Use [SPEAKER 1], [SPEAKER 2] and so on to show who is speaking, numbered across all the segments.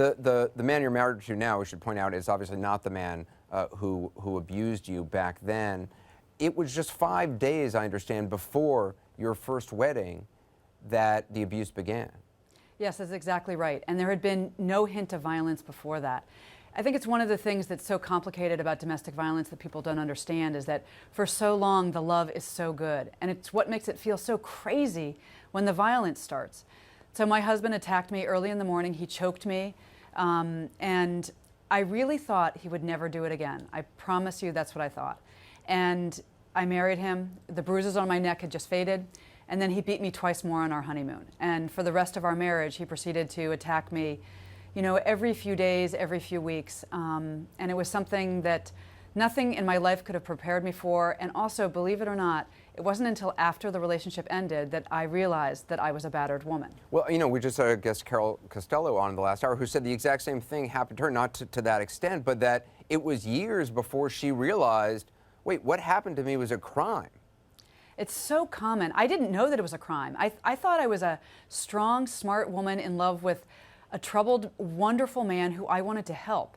[SPEAKER 1] The man you're married to now, we should point out, is obviously not the man who abused you back then. It was just 5 days, I understand, before your first wedding that the abuse began.
[SPEAKER 2] Yes, that's exactly right. And there had been no hint of violence before that. I think it's one of the things that's so complicated about domestic violence that people don't understand is that for so long the love is so good. And it's what makes it feel so crazy when the violence starts. So my husband attacked me early in the morning. He choked me. And I really thought he would never do it again. I promise you that's what I thought. And I married him. The bruises on my neck had just faded. And then he beat me twice more on our honeymoon. And for the rest of our marriage, he proceeded to attack me, you know, every few days, every few weeks. And it was something that nothing in my life could have prepared me for. And also, believe it or not, it wasn't until after the relationship ended that I realized that I was a battered woman.
[SPEAKER 1] Well, you know, we just had a guest, Carol Costello, on in the last hour, who said the exact same thing happened to her, not to that extent, but that it was years before she realized, wait, what happened to me was a crime.
[SPEAKER 2] It's so common. I didn't know that it was a crime. I thought I was a strong, smart woman in love with a troubled, wonderful man who I wanted to help.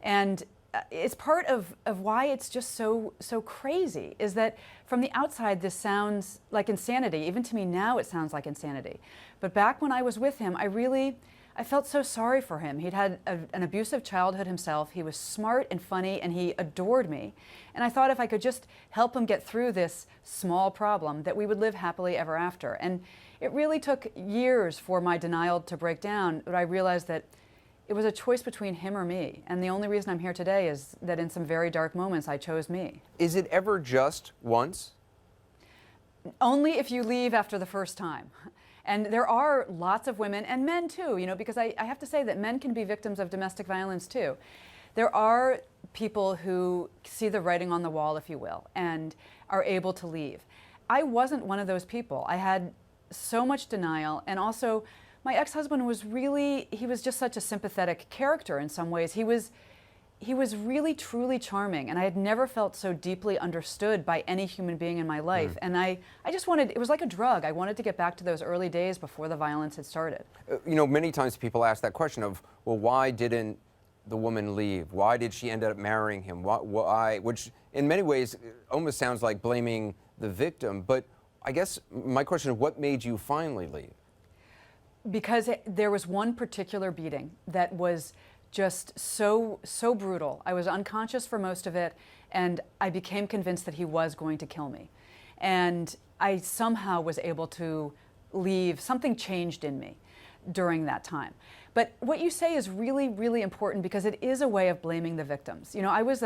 [SPEAKER 2] And it's part of why it's just so crazy, is that from the outside this sounds like insanity. Even to me now it sounds like insanity. But back when I was with him, I felt so sorry for him. He'd had an abusive childhood himself. He was smart and funny, and he adored me. And I thought if I could just help him get through this small problem, that we would live happily ever after. And it really took years for my denial to break down, but I realized that it was a choice between him or me. And the only reason I'm here today is that in some very dark moments, I chose me.
[SPEAKER 1] Is it ever just once?
[SPEAKER 2] Only if you leave after the first time. And there are lots of women, and men too, you know, because I have to say that men can be victims of domestic violence too. There are people who see the writing on the wall, if you will, and are able to leave. I wasn't one of those people. I had so much denial, and also my ex-husband was he was just such a sympathetic character in some ways. He was really, truly charming, and I had never felt so deeply understood by any human being in my life. And I just wanted, it was like a drug. I wanted to get back to those early days before the violence had started.
[SPEAKER 1] You know, many times people ask that question of, well, why didn't the woman leave? Why did she end up marrying him? Why? Which in many ways almost sounds like blaming the victim. But I guess my question is, what made you finally leave?
[SPEAKER 2] Because there was one particular beating that was just so brutal. I was unconscious for most of it, and I became convinced that he was going to kill me. And I somehow was able to leave. Something changed in me during that time. But what you say is really, really important, because it is a way of blaming the victims. You know, I was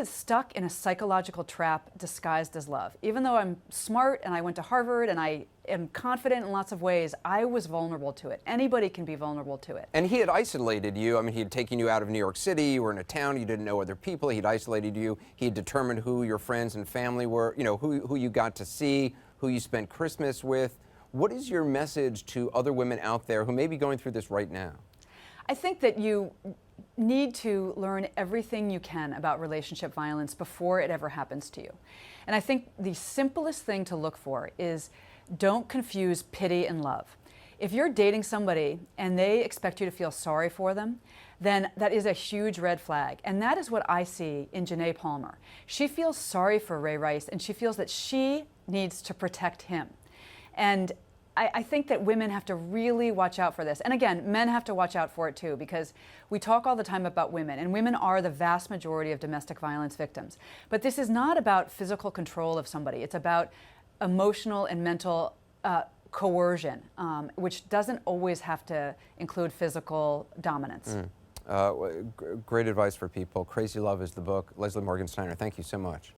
[SPEAKER 2] stuck in a psychological trap disguised as love. Even though I'm smart and I went to Harvard and I am confident in lots of ways, I was vulnerable to it. Anybody can be vulnerable to it.
[SPEAKER 1] And he had isolated you. I mean, he had taken you out of New York City. You were in a town. You didn't know other people. He'd isolated you. He had determined who your friends and family were, you know, who you got to see, who you spent Christmas with. What is your message to other women out there who may be going through this right now?
[SPEAKER 2] I think that you need to learn everything you can about relationship violence before it ever happens to you. And I think the simplest thing to look for is don't confuse pity and love. If you're dating somebody and they expect you to feel sorry for them, then that is a huge red flag. And that is what I see in Janae Palmer. She feels sorry for Ray Rice, and she feels that she needs to protect him. And I think that women have to really watch out for this. And again, men have to watch out for it too, because we talk all the time about women, and women are the vast majority of domestic violence victims. But this is not about physical control of somebody. It's about emotional and mental coercion, which doesn't always have to include physical dominance.
[SPEAKER 1] Great advice for people. Crazy Love is the book. Leslie Morgan Steiner, thank you so much.